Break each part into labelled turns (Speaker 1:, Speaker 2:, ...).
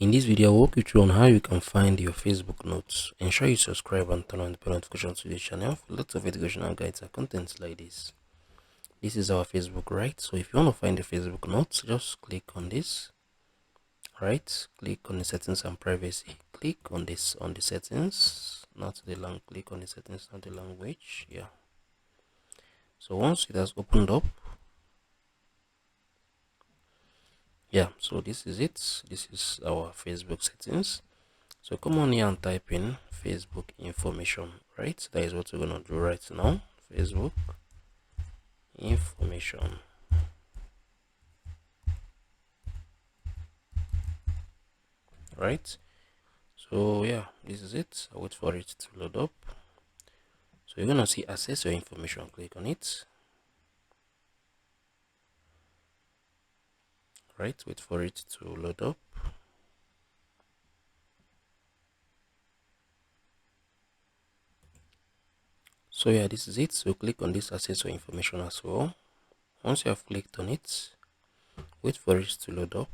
Speaker 1: In this video, I'll walk you through on how you can find your Facebook notes. Ensure you subscribe and turn on the bell notifications to the channel for lots of educational guides and contents like this. This is our Facebook, right? So if you want to find the Facebook notes, just click on this, right? Click on the settings and privacy. Click on this, on the settings, not the language. Click on the settings, not the language. Yeah. So once it has opened up, yeah, so this is it. This is our Facebook settings. So come on here and type in Facebook information, right? That is what we're gonna do right now. Facebook information, right? So yeah, this is it. I'll wait for it to load up. So you're gonna see access your information. Click on it, right? Wait for it to load up. So yeah, this is it. So click on this access your information as well. Once you have clicked on it, wait for it to load up.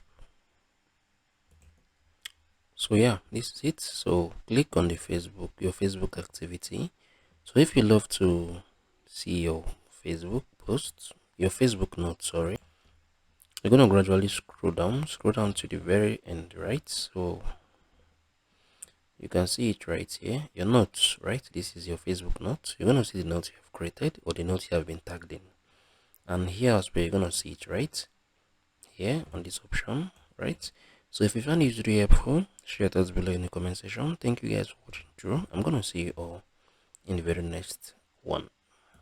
Speaker 1: So yeah, this is it. So click on the Facebook, your Facebook activity. So if you love to see your Facebook post, your Facebook notes, sorry, you're gonna gradually scroll down to the very end, right? So you can see it right here, your notes, right? This is your Facebook notes. You're gonna see the notes you have created or the notes you have been tagged in, and here as well you're gonna see it right here on this option, right? So if you found this video helpful, share your thoughts below in the comment section. Thank you guys for watching through. I'm gonna see you all in the very next one.